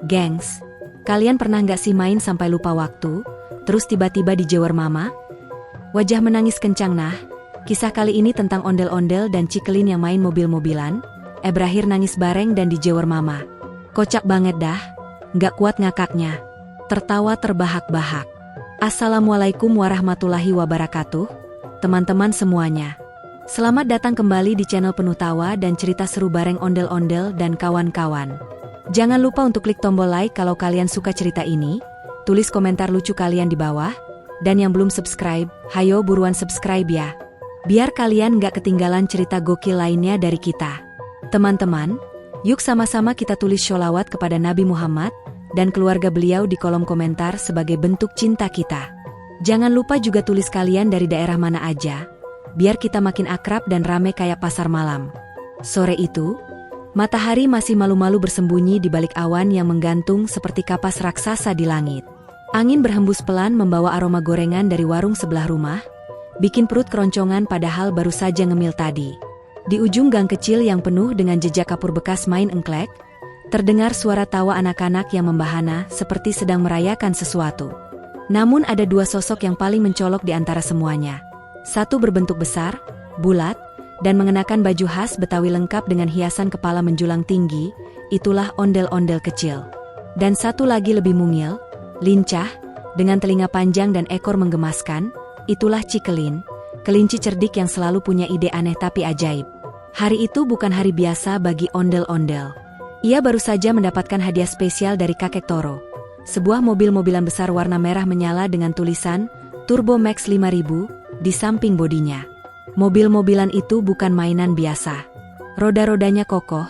Gengs, kalian pernah nggak sih main sampai lupa waktu, terus tiba-tiba dijewer mama? Wajah menangis kencang nah. Kisah kali ini tentang ondel-ondel dan Cikelin yang main mobil-mobilan, berakhir nangis bareng dan dijewer mama. Kocak banget dah, nggak kuat ngakaknya. Tertawa terbahak-bahak. Assalamualaikum warahmatullahi wabarakatuh, teman-teman semuanya. Selamat datang kembali di channel penuh tawa dan cerita seru bareng ondel-ondel dan kawan-kawan. Jangan lupa untuk klik tombol like kalau kalian suka cerita ini, tulis komentar lucu kalian di bawah, dan yang belum subscribe, hayo buruan subscribe ya. Biar kalian gak ketinggalan cerita gokil lainnya dari kita. Teman-teman, yuk sama-sama kita tulis sholawat kepada Nabi Muhammad dan keluarga beliau di kolom komentar sebagai bentuk cinta kita. Jangan lupa juga tulis kalian dari daerah mana aja, biar kita makin akrab dan rame kayak pasar malam. Sore itu, matahari masih malu-malu bersembunyi di balik awan yang menggantung seperti kapas raksasa di langit. Angin berhembus pelan membawa aroma gorengan dari warung sebelah rumah, bikin perut keroncongan padahal baru saja ngemil tadi. Di ujung gang kecil yang penuh dengan jejak kapur bekas main engklek, terdengar suara tawa anak-anak yang membahana seperti sedang merayakan sesuatu. Namun ada dua sosok yang paling mencolok di antara semuanya. Satu berbentuk besar, bulat, dan mengenakan baju khas Betawi lengkap dengan hiasan kepala menjulang tinggi, itulah ondel-ondel kecil. Dan satu lagi lebih mungil, lincah, dengan telinga panjang dan ekor menggemaskan, itulah Cikelin, kelinci cerdik yang selalu punya ide aneh tapi ajaib. Hari itu bukan hari biasa bagi ondel-ondel. Ia baru saja mendapatkan hadiah spesial dari kakek Toro. Sebuah mobil-mobilan besar warna merah menyala dengan tulisan Turbo Max 5000 di samping bodinya. Mobil-mobilan itu bukan mainan biasa. Roda-rodanya kokoh,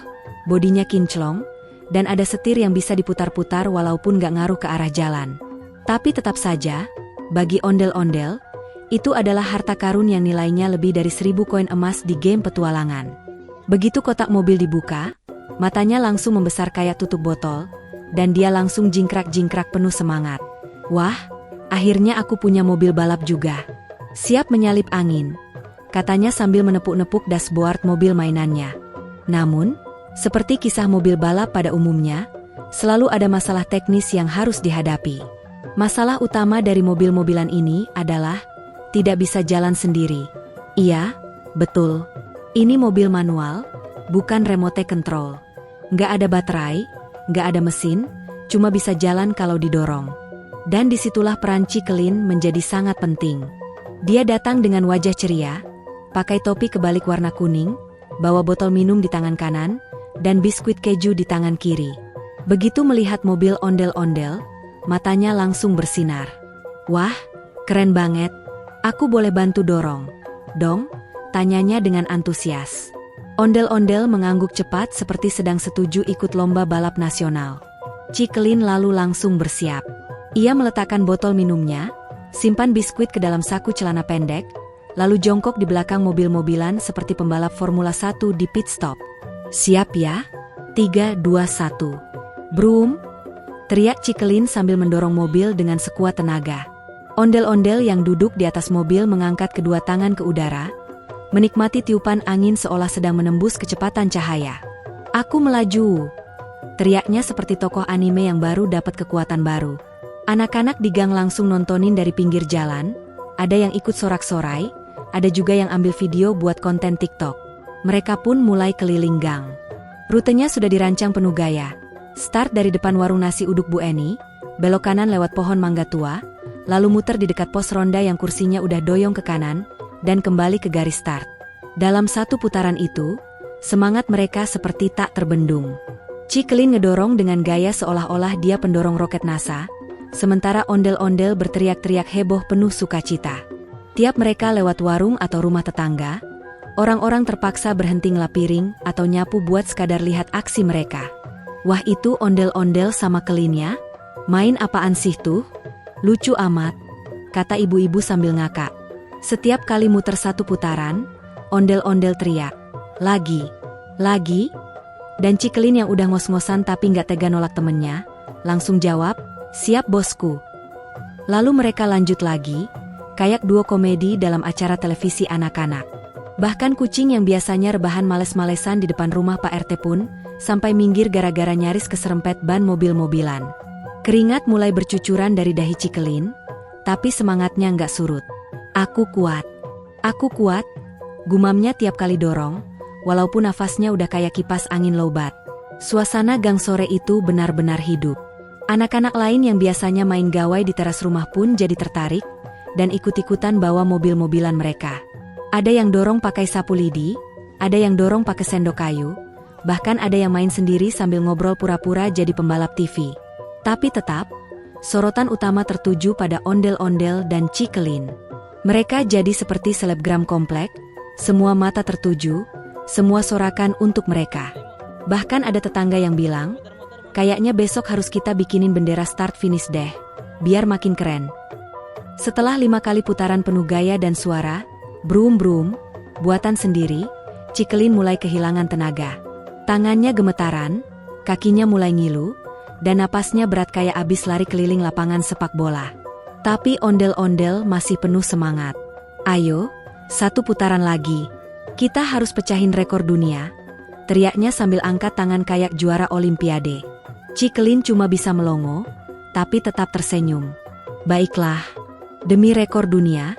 bodinya kinclong, dan ada setir yang bisa diputar-putar walaupun gak ngaruh ke arah jalan. Tapi tetap saja, bagi ondel-ondel, itu adalah harta karun yang nilainya lebih dari 1000 koin emas di game petualangan. Begitu kotak mobil dibuka, matanya langsung membesar kayak tutup botol, dan dia langsung jingkrak-jingkrak penuh semangat. Wah, akhirnya aku punya mobil balap juga. Siap menyalip angin, katanya sambil menepuk-nepuk dashboard mobil mainannya. Namun, seperti kisah mobil balap pada umumnya, selalu ada masalah teknis yang harus dihadapi. Masalah utama dari mobil-mobilan ini adalah tidak bisa jalan sendiri. Iya, betul. Ini mobil manual, bukan remote control. Nggak ada baterai, nggak ada mesin, cuma bisa jalan kalau didorong. Dan disitulah peran Cikelin menjadi sangat penting. Dia datang dengan wajah ceria, pakai topi kebalik warna kuning, bawa botol minum di tangan kanan, dan biskuit keju di tangan kiri. Begitu melihat mobil ondel-ondel, matanya langsung bersinar. Wah, keren banget. Aku boleh bantu dorong dong? Tanyanya dengan antusias. Ondel-ondel mengangguk cepat seperti sedang setuju ikut lomba balap nasional. Cikelin lalu langsung bersiap. Ia meletakkan botol minumnya, simpan biskuit ke dalam saku celana pendek, lalu jongkok di belakang mobil-mobilan seperti pembalap Formula 1 di pit stop. Siap ya? 3, 2, 1. Brum! Teriak Cikelin sambil mendorong mobil dengan sekuat tenaga. Ondel-ondel yang duduk di atas mobil mengangkat kedua tangan ke udara, menikmati tiupan angin seolah sedang menembus kecepatan cahaya. Aku melaju! Teriaknya seperti tokoh anime yang baru dapat kekuatan baru. Anak-anak di gang langsung nontonin dari pinggir jalan, ada yang ikut sorak-sorai, ada juga yang ambil video buat konten TikTok. Mereka pun mulai keliling gang. Rutenya sudah dirancang penuh gaya. Start dari depan warung nasi uduk Bu Eni, belok kanan lewat pohon mangga tua, lalu muter di dekat pos ronda yang kursinya udah doyong ke kanan, dan kembali ke garis start. Dalam satu putaran itu, semangat mereka seperti tak terbendung. Cikelin ngedorong dengan gaya seolah-olah dia pendorong roket NASA, sementara ondel-ondel berteriak-teriak heboh penuh sukacita. Tiap mereka lewat warung atau rumah tetangga, orang-orang terpaksa berhenti ngelap piring atau nyapu buat sekadar lihat aksi mereka. Wah, itu ondel-ondel sama kelinnya? Main apaan sih tuh? Lucu amat, kata ibu-ibu sambil ngakak. Setiap kali muter satu putaran, ondel-ondel teriak, lagi, lagi. Dan Cikelin yang udah ngos-ngosan tapi nggak tega nolak temennya, langsung jawab, siap bosku. Lalu mereka lanjut lagi, kayak duo komedi dalam acara televisi anak-anak. Bahkan kucing yang biasanya rebahan males-malesan di depan rumah Pak RT pun sampai minggir gara-gara nyaris keserempet ban mobil-mobilan. Keringat mulai bercucuran dari dahi Cikelin, tapi semangatnya nggak surut. Aku kuat, gumamnya tiap kali dorong, walaupun nafasnya udah kayak kipas angin lobat. Suasana gang sore itu benar-benar hidup. Anak-anak lain yang biasanya main gawai di teras rumah pun jadi tertarik, dan ikut-ikutan bawa mobil-mobilan mereka. Ada yang dorong pakai sapu lidi, ada yang dorong pakai sendok kayu, bahkan ada yang main sendiri sambil ngobrol pura-pura jadi pembalap TV. Tapi tetap, sorotan utama tertuju pada ondel-ondel dan Cikelin. Mereka jadi seperti selebgram komplek, semua mata tertuju, semua sorakan untuk mereka. Bahkan ada tetangga yang bilang, kayaknya besok harus kita bikinin bendera start finish deh, biar makin keren. Setelah 5 kali putaran penuh gaya dan suara, brum-brum, buatan sendiri, Cikelin mulai kehilangan tenaga. Tangannya gemetaran, kakinya mulai ngilu, dan napasnya berat kayak abis lari keliling lapangan sepak bola. Tapi ondel-ondel masih penuh semangat. Ayo, 1 putaran lagi. Kita harus pecahin rekor dunia, teriaknya sambil angkat tangan kayak juara olimpiade. Cikelin cuma bisa melongo, tapi tetap tersenyum. Baiklah, demi rekor dunia,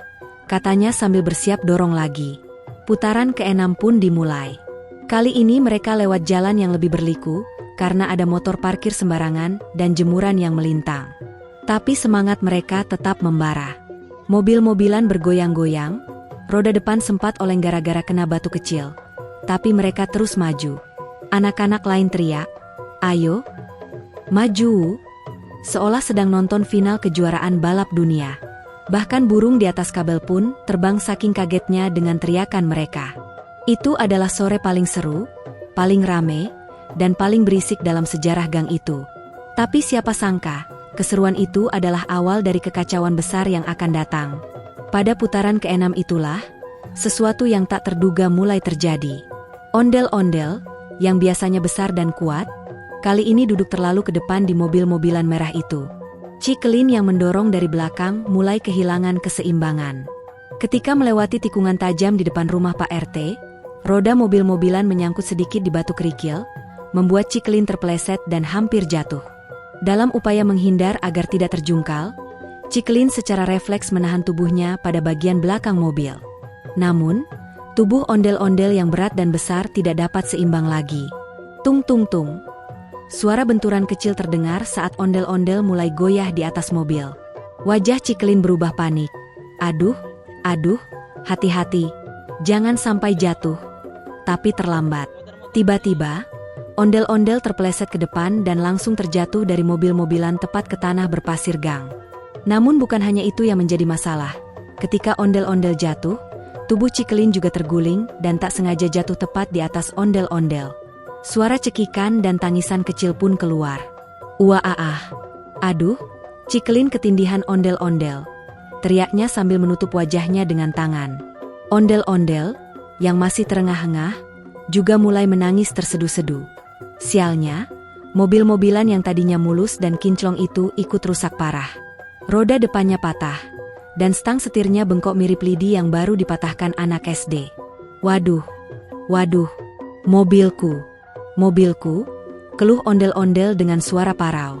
katanya sambil bersiap dorong lagi. Putaran ke-6 pun dimulai. Kali ini mereka lewat jalan yang lebih berliku, karena ada motor parkir sembarangan dan jemuran yang melintang. Tapi semangat mereka tetap membara. Mobil-mobilan bergoyang-goyang, roda depan sempat oleng gara-gara kena batu kecil. Tapi mereka terus maju. Anak-anak lain teriak, "Ayo, maju!" Seolah sedang nonton final kejuaraan balap dunia. Bahkan burung di atas kabel pun terbang saking kagetnya dengan teriakan mereka. Itu adalah sore paling seru, paling rame, dan paling berisik dalam sejarah gang itu. Tapi siapa sangka, keseruan itu adalah awal dari kekacauan besar yang akan datang. Pada putaran ke-6 itulah, sesuatu yang tak terduga mulai terjadi. Ondel-ondel, yang biasanya besar dan kuat, kali ini duduk terlalu ke depan di mobil-mobilan merah itu. Cikelin yang mendorong dari belakang mulai kehilangan keseimbangan. Ketika melewati tikungan tajam di depan rumah Pak RT, roda mobil-mobilan menyangkut sedikit di batu kerikil, membuat Cikelin terpeleset dan hampir jatuh. Dalam upaya menghindar agar tidak terjungkal, Cikelin secara refleks menahan tubuhnya pada bagian belakang mobil. Namun, tubuh ondel-ondel yang berat dan besar tidak dapat seimbang lagi. Tung tung tung. Suara benturan kecil terdengar saat ondel-ondel mulai goyah di atas mobil. Wajah Cikelin berubah panik. Aduh, hati-hati, jangan sampai jatuh. Tapi terlambat. Tiba-tiba, ondel-ondel terpeleset ke depan dan langsung terjatuh dari mobil-mobilan tepat ke tanah berpasir gang. Namun bukan hanya itu yang menjadi masalah. Ketika ondel-ondel jatuh, tubuh Cikelin juga terguling dan tak sengaja jatuh tepat di atas ondel-ondel. Suara cekikan dan tangisan kecil pun keluar. Uaaah. Aduh, Cikelin ketindihan ondel-ondel. Teriaknya sambil menutup wajahnya dengan tangan. Ondel-ondel, yang masih terengah-engah, juga mulai menangis terseduh-seduh. Sialnya, mobil-mobilan yang tadinya mulus dan kinclong itu ikut rusak parah. Roda depannya patah, dan stang setirnya bengkok mirip lidi yang baru dipatahkan anak SD. Waduh, mobilku, keluh ondel-ondel dengan suara parau.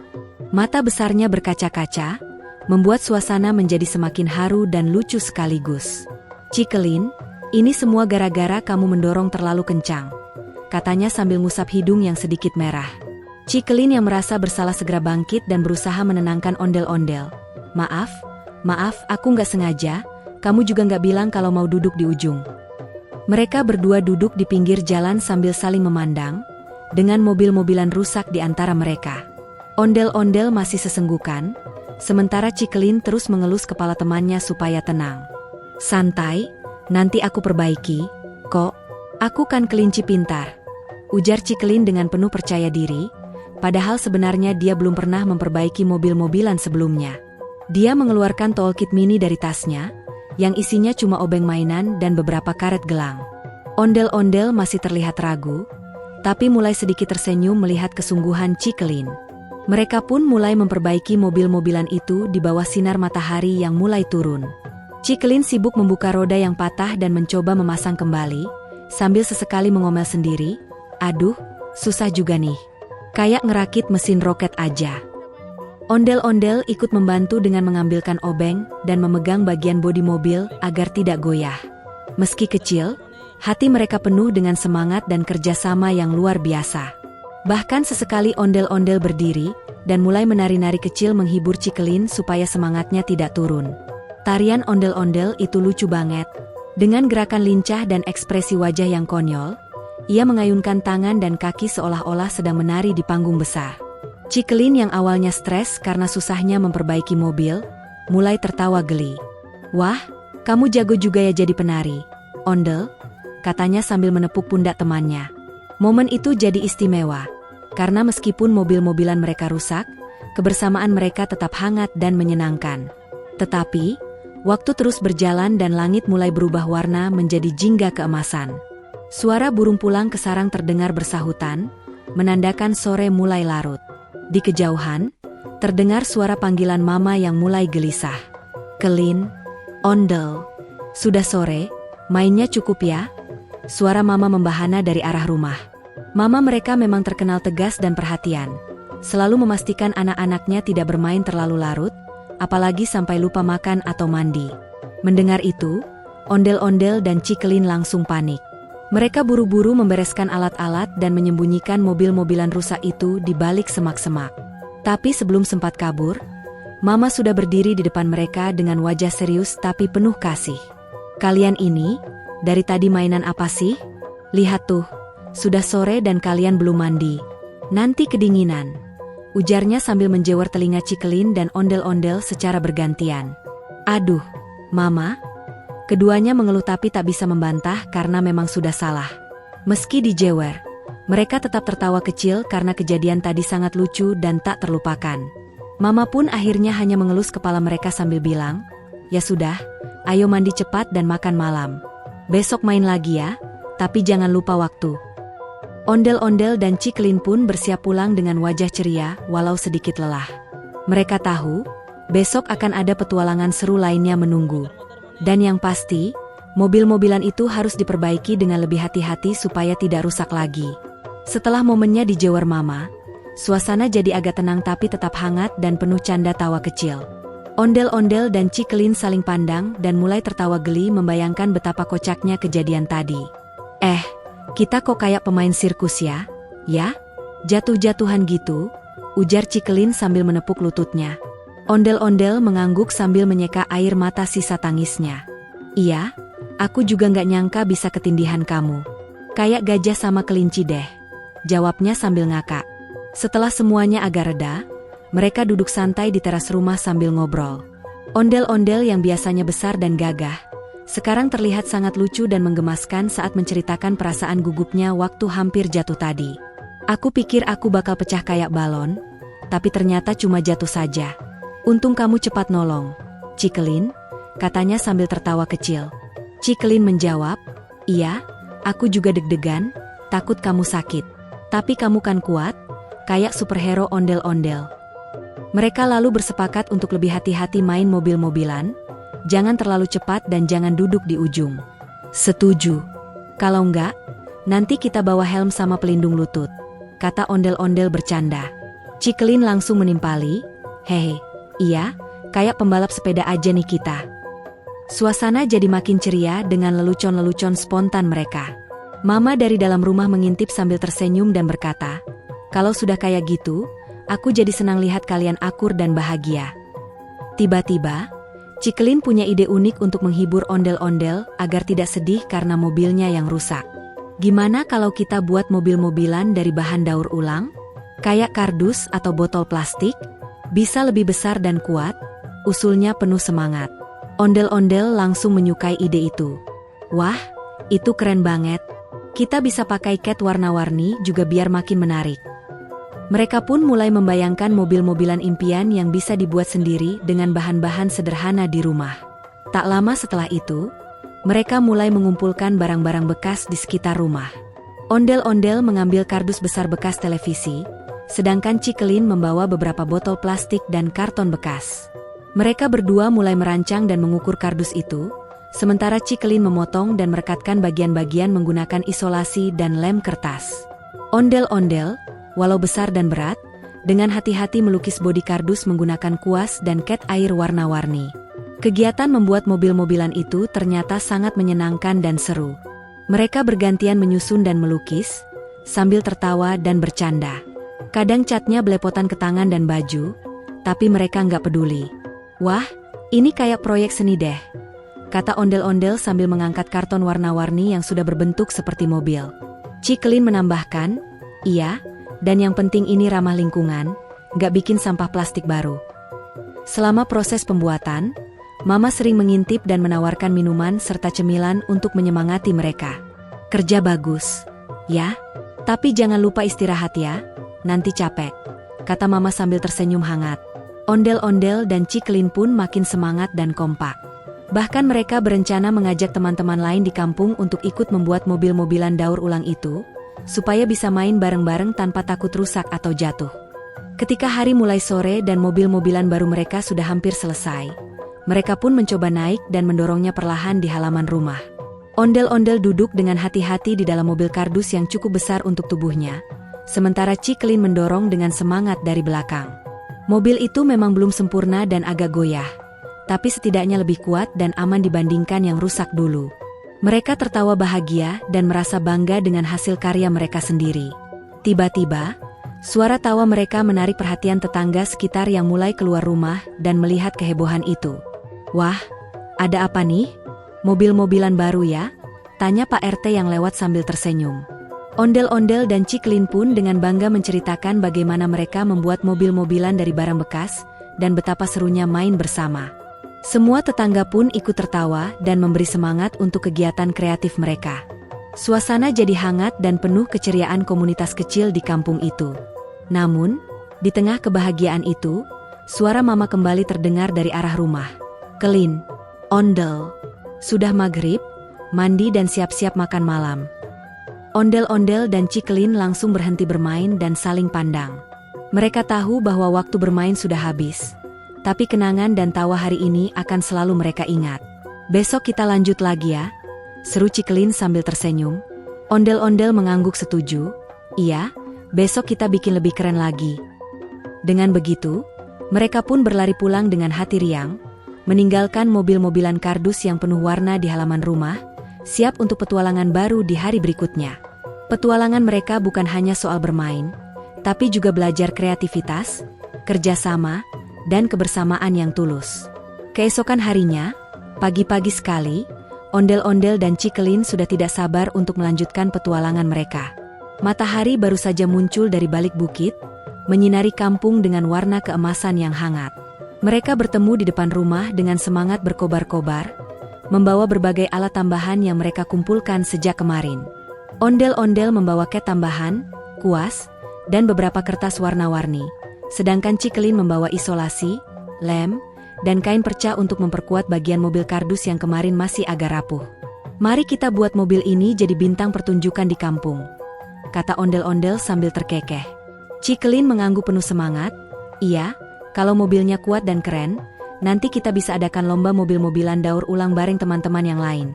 Mata besarnya berkaca-kaca, membuat suasana menjadi semakin haru dan lucu sekaligus. Cikelin, ini semua gara-gara kamu mendorong terlalu kencang, katanya sambil ngusap hidung yang sedikit merah. Cikelin yang merasa bersalah segera bangkit dan berusaha menenangkan ondel-ondel. Maaf, aku nggak sengaja, kamu juga nggak bilang kalau mau duduk di ujung. Mereka berdua duduk di pinggir jalan sambil saling memandang, dengan mobil-mobilan rusak di antara mereka. Ondel-ondel masih sesenggukan, sementara Cikelin terus mengelus kepala temannya supaya tenang. Santai, nanti aku perbaiki, kok. Aku kan kelinci pintar, ujar Cikelin dengan penuh percaya diri, padahal sebenarnya dia belum pernah memperbaiki mobil-mobilan sebelumnya. Dia mengeluarkan toolkit mini dari tasnya, yang isinya cuma obeng mainan dan beberapa karet gelang. Ondel-ondel masih terlihat ragu, tapi mulai sedikit tersenyum melihat kesungguhan Cikelin. Mereka pun mulai memperbaiki mobil-mobilan itu di bawah sinar matahari yang mulai turun. Cikelin sibuk membuka roda yang patah dan mencoba memasang kembali, sambil sesekali mengomel sendiri, "Aduh, susah juga nih. Kayak ngerakit mesin roket aja." Ondel-ondel ikut membantu dengan mengambilkan obeng dan memegang bagian bodi mobil agar tidak goyah. Meski kecil, hati mereka penuh dengan semangat dan kerjasama yang luar biasa. Bahkan sesekali ondel-ondel berdiri dan mulai menari-nari kecil menghibur Cikelin supaya semangatnya tidak turun. Tarian ondel-ondel itu lucu banget. Dengan gerakan lincah dan ekspresi wajah yang konyol, ia mengayunkan tangan dan kaki seolah-olah sedang menari di panggung besar. Cikelin yang awalnya stres karena susahnya memperbaiki mobil, mulai tertawa geli. "Wah, kamu jago juga ya jadi penari, Ondel," katanya sambil menepuk pundak temannya. Momen itu jadi istimewa, karena meskipun mobil-mobilan mereka rusak, kebersamaan mereka tetap hangat dan menyenangkan. Tetapi, waktu terus berjalan dan langit mulai berubah warna menjadi jingga keemasan. Suara burung pulang ke sarang terdengar bersahutan, menandakan sore mulai larut. Di kejauhan, terdengar suara panggilan mama yang mulai gelisah. "Kelin, Ondel, sudah sore, mainnya cukup ya?" Suara mama membahana dari arah rumah. Mama mereka memang terkenal tegas dan perhatian. Selalu memastikan anak-anaknya tidak bermain terlalu larut, apalagi sampai lupa makan atau mandi. Mendengar itu, ondel-ondel dan Cikelin langsung panik. Mereka buru-buru membereskan alat-alat dan menyembunyikan mobil-mobilan rusak itu di balik semak-semak. Tapi sebelum sempat kabur, Mama sudah berdiri di depan mereka dengan wajah serius tapi penuh kasih. "Kalian ini, dari tadi mainan apa sih? Lihat tuh, sudah sore dan kalian belum mandi. Nanti kedinginan," ujarnya sambil menjewer telinga Cikelin dan ondel-ondel secara bergantian. "Aduh, Mama." Keduanya mengeluh tapi tak bisa membantah karena memang sudah salah. Meski dijewer, mereka tetap tertawa kecil karena kejadian tadi sangat lucu dan tak terlupakan. Mama pun akhirnya hanya mengelus kepala mereka sambil bilang, "Ya sudah, ayo mandi cepat dan makan malam. Besok main lagi ya, tapi jangan lupa waktu." Ondel-ondel dan Cikelin pun bersiap pulang dengan wajah ceria walau sedikit lelah. Mereka tahu, besok akan ada petualangan seru lainnya menunggu. Dan yang pasti, mobil-mobilan itu harus diperbaiki dengan lebih hati-hati supaya tidak rusak lagi. Setelah momennya dijewer Mama, suasana jadi agak tenang tapi tetap hangat dan penuh canda tawa kecil. Ondel-ondel dan Cikelin saling pandang dan mulai tertawa geli membayangkan betapa kocaknya kejadian tadi. Kita kok kayak pemain sirkus ya? Ya? Jatuh-jatuhan gitu?" ujar Cikelin sambil menepuk lututnya. Ondel-ondel mengangguk sambil menyeka air mata sisa tangisnya. "Iya, aku juga nggak nyangka bisa ketindihan kamu. Kayak gajah sama kelinci deh," jawabnya sambil ngakak. Setelah semuanya agak reda, mereka duduk santai di teras rumah sambil ngobrol. Ondel-ondel yang biasanya besar dan gagah, sekarang terlihat sangat lucu dan menggemaskan saat menceritakan perasaan gugupnya waktu hampir jatuh tadi. "Aku pikir aku bakal pecah kayak balon, tapi ternyata cuma jatuh saja. Untung kamu cepat nolong, Cikelin," katanya sambil tertawa kecil. Cikelin menjawab, "Iya, aku juga deg-degan, takut kamu sakit. Tapi kamu kan kuat, kayak superhero ondel-ondel." Mereka lalu bersepakat untuk lebih hati-hati main mobil-mobilan, jangan terlalu cepat dan jangan duduk di ujung. "Setuju. Kalau enggak, nanti kita bawa helm sama pelindung lutut," kata ondel-ondel bercanda. Cikelin langsung menimpali, "Hehe, iya, kayak pembalap sepeda aja nih kita." Suasana jadi makin ceria dengan lelucon-lelucon spontan mereka. Mama dari dalam rumah mengintip sambil tersenyum dan berkata, "Kalau sudah kayak gitu, aku jadi senang lihat kalian akur dan bahagia." Tiba-tiba, Cikelin punya ide unik untuk menghibur ondel-ondel agar tidak sedih karena mobilnya yang rusak. "Gimana kalau kita buat mobil-mobilan dari bahan daur ulang? Kayak kardus atau botol plastik? Bisa lebih besar dan kuat," usulnya penuh semangat. Ondel-ondel langsung menyukai ide itu. "Wah, itu keren banget. Kita bisa pakai cat warna-warni juga biar makin menarik." Mereka pun mulai membayangkan mobil-mobilan impian yang bisa dibuat sendiri dengan bahan-bahan sederhana di rumah. Tak lama setelah itu, mereka mulai mengumpulkan barang-barang bekas di sekitar rumah. Ondel-ondel mengambil kardus besar bekas televisi, sedangkan Cikelin membawa beberapa botol plastik dan karton bekas. Mereka berdua mulai merancang dan mengukur kardus itu, sementara Cikelin memotong dan merekatkan bagian-bagian menggunakan isolasi dan lem kertas. Ondel-ondel, walau besar dan berat, dengan hati-hati melukis bodi kardus menggunakan kuas dan cat air warna-warni. Kegiatan membuat mobil-mobilan itu ternyata sangat menyenangkan dan seru. Mereka bergantian menyusun dan melukis, sambil tertawa dan bercanda. Kadang catnya belepotan ke tangan dan baju, tapi mereka nggak peduli. "Wah, ini kayak proyek seni deh," kata ondel-ondel sambil mengangkat karton warna-warni yang sudah berbentuk seperti mobil. Cikelin menambahkan, "Iya, dan yang penting ini ramah lingkungan, nggak bikin sampah plastik baru." Selama proses pembuatan, Mama sering mengintip dan menawarkan minuman serta cemilan untuk menyemangati mereka. "Kerja bagus, ya, tapi jangan lupa istirahat ya, nanti capek," kata Mama sambil tersenyum hangat. Ondel-ondel dan Cikelin pun makin semangat dan kompak. Bahkan mereka berencana mengajak teman-teman lain di kampung untuk ikut membuat mobil-mobilan daur ulang itu, supaya bisa main bareng-bareng tanpa takut rusak atau jatuh. Ketika hari mulai sore dan mobil-mobilan baru mereka sudah hampir selesai, mereka pun mencoba naik dan mendorongnya perlahan di halaman rumah. Ondel-ondel duduk dengan hati-hati di dalam mobil kardus yang cukup besar untuk tubuhnya, sementara Cikelin mendorong dengan semangat dari belakang. Mobil itu memang belum sempurna dan agak goyah, tapi setidaknya lebih kuat dan aman dibandingkan yang rusak dulu. Mereka tertawa bahagia dan merasa bangga dengan hasil karya mereka sendiri. Tiba-tiba, suara tawa mereka menarik perhatian tetangga sekitar yang mulai keluar rumah dan melihat kehebohan itu. "Wah, ada apa nih? Mobil-mobilan baru ya?" tanya Pak RT yang lewat sambil tersenyum. Ondel-ondel dan Cikelin pun dengan bangga menceritakan bagaimana mereka membuat mobil-mobilan dari barang bekas, dan betapa serunya main bersama. Semua tetangga pun ikut tertawa dan memberi semangat untuk kegiatan kreatif mereka. Suasana jadi hangat dan penuh keceriaan komunitas kecil di kampung itu. Namun, di tengah kebahagiaan itu, suara Mama kembali terdengar dari arah rumah. "Kelin, Ondel, sudah maghrib, mandi dan siap-siap makan malam." Ondel-ondel dan Cikelin langsung berhenti bermain dan saling pandang. Mereka tahu bahwa waktu bermain sudah habis, tapi kenangan dan tawa hari ini akan selalu mereka ingat. "Besok kita lanjut lagi ya," seru Cikelin sambil tersenyum. Ondel-ondel mengangguk setuju. "Iya, besok kita bikin lebih keren lagi." Dengan begitu, mereka pun berlari pulang dengan hati riang, meninggalkan mobil-mobilan kardus yang penuh warna di halaman rumah, siap untuk petualangan baru di hari berikutnya. Petualangan mereka bukan hanya soal bermain, tapi juga belajar kreativitas, kerjasama, dan kebersamaan yang tulus. Keesokan harinya, pagi-pagi sekali, ondel-ondel dan Cikelin sudah tidak sabar untuk melanjutkan petualangan mereka. Matahari baru saja muncul dari balik bukit, menyinari kampung dengan warna keemasan yang hangat. Mereka bertemu di depan rumah dengan semangat berkobar-kobar, membawa berbagai alat tambahan yang mereka kumpulkan sejak kemarin. Ondel-ondel membawa cat tambahan, kuas, dan beberapa kertas warna-warni, sedangkan Cikelin membawa isolasi, lem, dan kain perca untuk memperkuat bagian mobil kardus yang kemarin masih agak rapuh. "Mari kita buat mobil ini jadi bintang pertunjukan di kampung," kata ondel-ondel sambil terkekeh. Cikelin mengangguk penuh semangat. "Iya, kalau mobilnya kuat dan keren, nanti kita bisa adakan lomba mobil-mobilan daur ulang bareng teman-teman yang lain."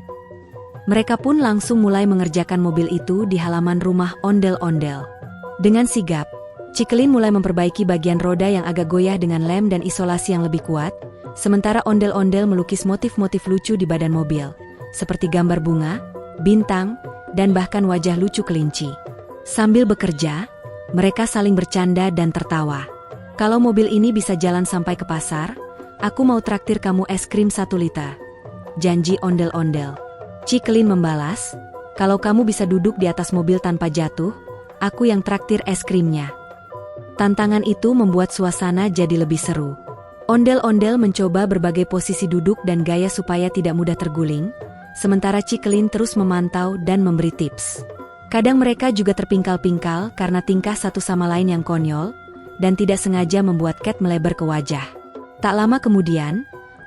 Mereka pun langsung mulai mengerjakan mobil itu di halaman rumah ondel-ondel. Dengan sigap, Cikelin mulai memperbaiki bagian roda yang agak goyah dengan lem dan isolasi yang lebih kuat, sementara ondel-ondel melukis motif-motif lucu di badan mobil, seperti gambar bunga, bintang, dan bahkan wajah lucu kelinci. Sambil bekerja, mereka saling bercanda dan tertawa. "Kalau mobil ini bisa jalan sampai ke pasar, aku mau traktir kamu es krim 1 liter," janji ondel-ondel. Cikelin membalas, "Kalau kamu bisa duduk di atas mobil tanpa jatuh, aku yang traktir es krimnya." Tantangan itu membuat suasana jadi lebih seru. Ondel-ondel mencoba berbagai posisi duduk dan gaya supaya tidak mudah terguling, sementara Cikelin terus memantau dan memberi tips. Kadang mereka juga terpingkal-pingkal karena tingkah satu sama lain yang konyol, dan tidak sengaja membuat cat melebar ke wajah. Tak lama kemudian,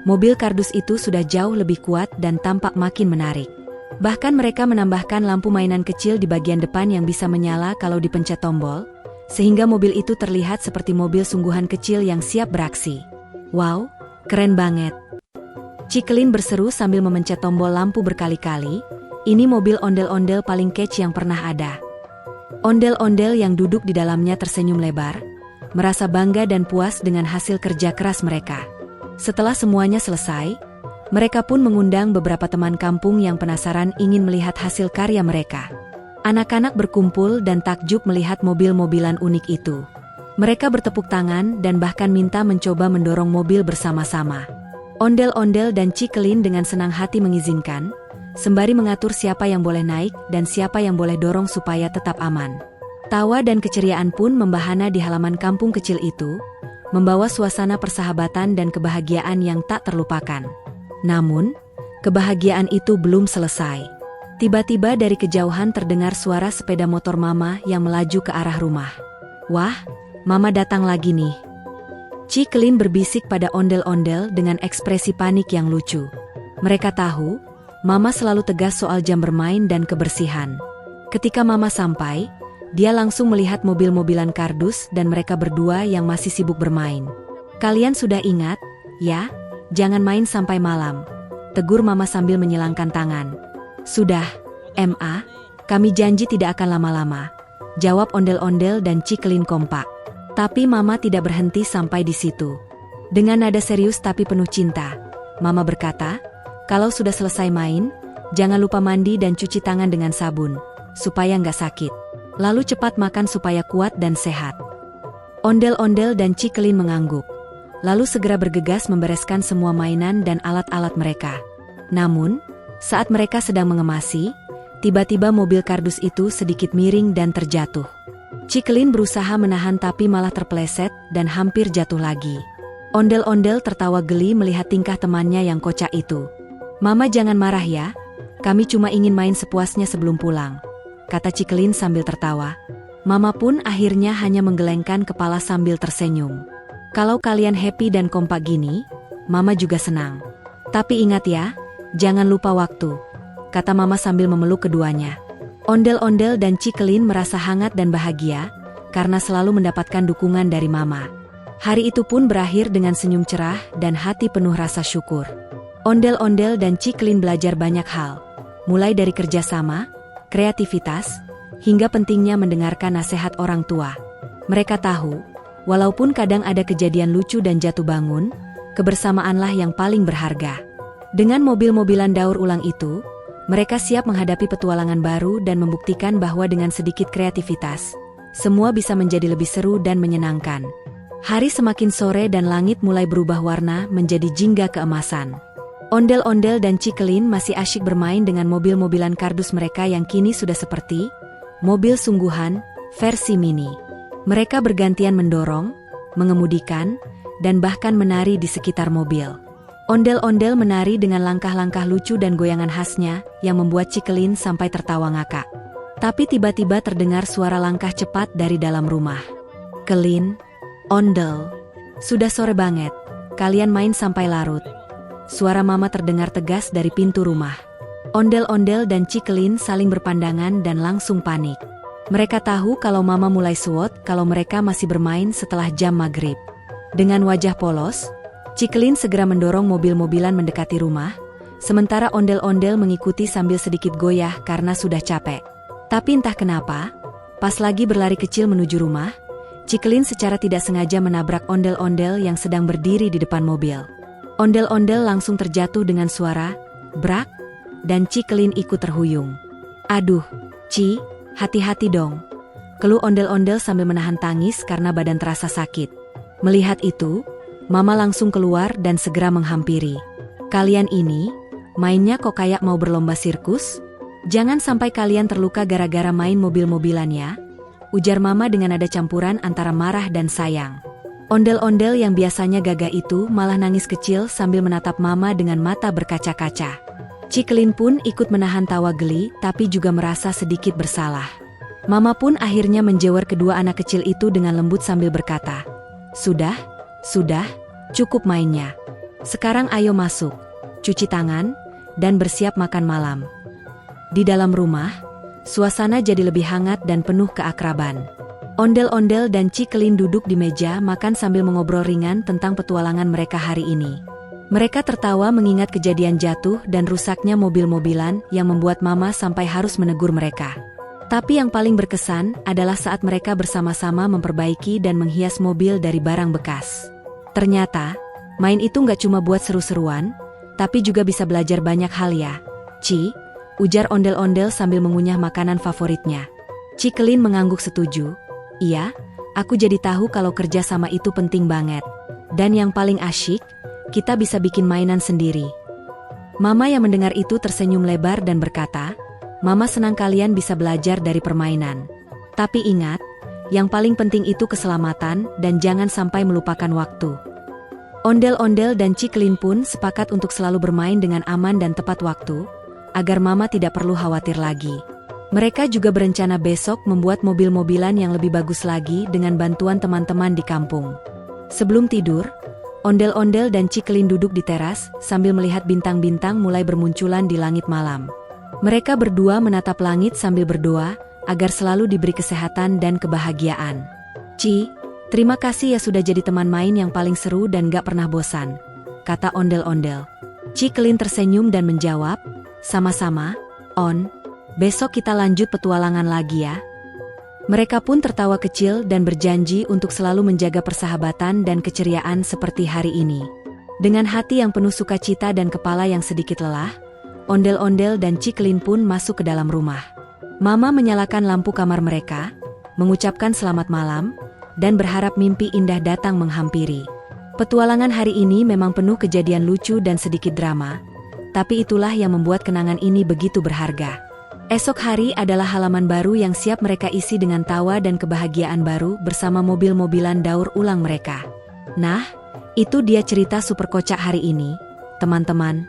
mobil kardus itu sudah jauh lebih kuat dan tampak makin menarik. Bahkan mereka menambahkan lampu mainan kecil di bagian depan yang bisa menyala kalau dipencet tombol, sehingga mobil itu terlihat seperti mobil sungguhan kecil yang siap beraksi. "Wow, Keren banget. Cikelin berseru sambil memencet tombol lampu berkali-kali, ini mobil ondel-ondel paling kece yang pernah ada. Ondel-ondel yang duduk di dalamnya tersenyum lebar, merasa bangga dan puas dengan hasil kerja keras mereka. Setelah semuanya selesai, mereka pun mengundang beberapa teman kampung yang penasaran ingin melihat hasil karya mereka. Anak-anak berkumpul dan takjub melihat mobil-mobilan unik itu. Mereka bertepuk tangan dan bahkan minta mencoba mendorong mobil bersama-sama. Ondel-ondel dan Cikelin dengan senang hati mengizinkan, sembari mengatur siapa yang boleh naik dan siapa yang boleh dorong supaya tetap aman. Tawa dan keceriaan pun membahana di halaman kampung kecil itu, membawa suasana persahabatan dan kebahagiaan yang tak terlupakan. Namun, kebahagiaan itu belum selesai. Tiba-tiba dari kejauhan terdengar suara sepeda motor Mama yang melaju ke arah rumah. Wah, Mama datang lagi nih. Cikelin berbisik pada ondel-ondel dengan ekspresi panik yang lucu. Mereka tahu, Mama selalu tegas soal jam bermain dan kebersihan. Ketika Mama sampai, dia langsung melihat mobil-mobilan kardus dan mereka berdua yang masih sibuk bermain. Kalian sudah ingat, ya? Jangan main sampai malam, tegur Mama sambil menyilangkan tangan. Sudah, Ma, kami janji tidak akan lama-lama, jawab ondel-ondel dan Cikelin kompak. Tapi Mama tidak berhenti sampai di situ. Dengan nada serius tapi penuh cinta, Mama berkata, kalau sudah selesai main, jangan lupa mandi dan cuci tangan dengan sabun, supaya nggak sakit. Lalu cepat makan supaya kuat dan sehat. Ondel-ondel dan Cikelin mengangguk, lalu segera bergegas membereskan semua mainan dan alat-alat mereka. Namun, saat mereka sedang mengemasi, tiba-tiba mobil kardus itu sedikit miring dan terjatuh. Cikelin berusaha menahan tapi malah terpeleset dan hampir jatuh lagi. Ondel-ondel tertawa geli melihat tingkah temannya yang kocak itu. Mama jangan marah ya, kami cuma ingin main sepuasnya sebelum pulang, kata Cikelin sambil tertawa. Mama pun akhirnya hanya menggelengkan kepala sambil tersenyum. Kalau kalian happy dan kompak gini, Mama juga senang. Tapi ingat ya, jangan lupa waktu, kata Mama sambil memeluk keduanya. Ondel-ondel dan Cikelin merasa hangat dan bahagia, karena selalu mendapatkan dukungan dari Mama. Hari itu pun berakhir dengan senyum cerah dan hati penuh rasa syukur. Ondel-ondel dan Cikelin belajar banyak hal, mulai dari kerjasama, kreativitas, hingga pentingnya mendengarkan nasihat orang tua. Mereka tahu, walaupun kadang ada kejadian lucu dan jatuh bangun, kebersamaanlah yang paling berharga. Dengan mobil-mobilan daur ulang itu, mereka siap menghadapi petualangan baru dan membuktikan bahwa dengan sedikit kreativitas, semua bisa menjadi lebih seru dan menyenangkan. Hari semakin sore dan langit mulai berubah warna menjadi jingga keemasan. Ondel-ondel dan Cikelin masih asyik bermain dengan mobil-mobilan kardus mereka yang kini sudah seperti mobil sungguhan, versi mini. Mereka bergantian mendorong, mengemudikan, dan bahkan menari di sekitar mobil. Ondel-ondel menari dengan langkah-langkah lucu dan goyangan khasnya yang membuat Cikelin sampai tertawa ngakak. Tapi tiba-tiba terdengar suara langkah cepat dari dalam rumah. Kelin, Ondel, sudah sore banget, kalian main sampai larut. Suara Mama terdengar tegas dari pintu rumah. Ondel-ondel dan Cikelin saling berpandangan dan langsung panik. Mereka tahu kalau Mama mulai suot kalau mereka masih bermain setelah jam maghrib. Dengan wajah polos, Cikelin segera mendorong mobil-mobilan mendekati rumah, sementara ondel-ondel mengikuti sambil sedikit goyah karena sudah capek. Tapi entah kenapa, pas lagi berlari kecil menuju rumah, Cikelin secara tidak sengaja menabrak ondel-ondel yang sedang berdiri di depan mobil. Ondel-ondel langsung terjatuh dengan suara brak, dan Cikelin ikut terhuyung. Aduh, Ci, hati-hati dong, keluh ondel-ondel sambil menahan tangis karena badan terasa sakit. Melihat itu, Mama langsung keluar dan segera menghampiri. Kalian ini, mainnya kok kayak mau berlomba sirkus? Jangan sampai kalian terluka gara-gara main mobil-mobilan ya, ujar Mama dengan nada campuran antara marah dan sayang. Ondel-ondel yang biasanya gagah itu malah nangis kecil sambil menatap Mama dengan mata berkaca-kaca. Cikelin pun ikut menahan tawa geli tapi juga merasa sedikit bersalah. Mama pun akhirnya menjawar kedua anak kecil itu dengan lembut sambil berkata, Sudah, cukup mainnya. Sekarang ayo masuk, cuci tangan, dan bersiap makan malam. Di dalam rumah, suasana jadi lebih hangat dan penuh keakraban. Ondel-ondel dan Cikelin duduk di meja makan sambil mengobrol ringan tentang petualangan mereka hari ini. Mereka tertawa mengingat kejadian jatuh dan rusaknya mobil-mobilan yang membuat Mama sampai harus menegur mereka. Tapi yang paling berkesan adalah saat mereka bersama-sama memperbaiki dan menghias mobil dari barang bekas. Ternyata, main itu nggak cuma buat seru-seruan, tapi juga bisa belajar banyak hal ya. Ci, ujar ondel-ondel sambil mengunyah makanan favoritnya. Cikelin mengangguk setuju. Iya, aku jadi tahu kalau kerja sama itu penting banget. Dan yang paling asyik, kita bisa bikin mainan sendiri. Mama yang mendengar itu tersenyum lebar dan berkata, Mama senang kalian bisa belajar dari permainan. Tapi ingat, yang paling penting itu keselamatan dan jangan sampai melupakan waktu. Ondel-ondel dan Cikelin pun sepakat untuk selalu bermain dengan aman dan tepat waktu, agar Mama tidak perlu khawatir lagi. Mereka juga berencana besok membuat mobil-mobilan yang lebih bagus lagi dengan bantuan teman-teman di kampung. Sebelum tidur, ondel-ondel dan Cikelin duduk di teras sambil melihat bintang-bintang mulai bermunculan di langit malam. Mereka berdua menatap langit sambil berdoa agar selalu diberi kesehatan dan kebahagiaan. Ci, terima kasih ya sudah jadi teman main yang paling seru dan gak pernah bosan, kata ondel-ondel. Cikelin tersenyum dan menjawab, sama-sama, On. Besok kita lanjut petualangan lagi ya. Mereka pun tertawa kecil dan berjanji untuk selalu menjaga persahabatan dan keceriaan seperti hari ini. Dengan hati yang penuh sukacita dan kepala yang sedikit lelah, ondel-ondel dan Cikelin pun masuk ke dalam rumah. Mama menyalakan lampu kamar mereka, mengucapkan selamat malam, dan berharap mimpi indah datang menghampiri. Petualangan hari ini memang penuh kejadian lucu dan sedikit drama, tapi itulah yang membuat kenangan ini begitu berharga. Esok hari adalah halaman baru yang siap mereka isi dengan tawa dan kebahagiaan baru bersama mobil-mobilan daur ulang mereka. Nah, itu dia cerita super kocak hari ini, teman-teman.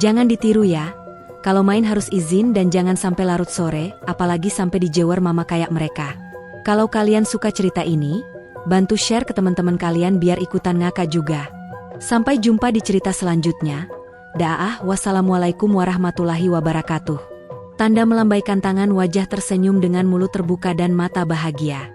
Jangan ditiru ya, kalau main harus izin dan jangan sampai larut sore, apalagi sampai dijewer Mama kayak mereka. Kalau kalian suka cerita ini, bantu share ke teman-teman kalian biar ikutan ngakak juga. Sampai jumpa di cerita selanjutnya. Daah, wassalamualaikum warahmatullahi wabarakatuh. Tanda melambaikan tangan wajah tersenyum dengan mulut terbuka dan mata bahagia.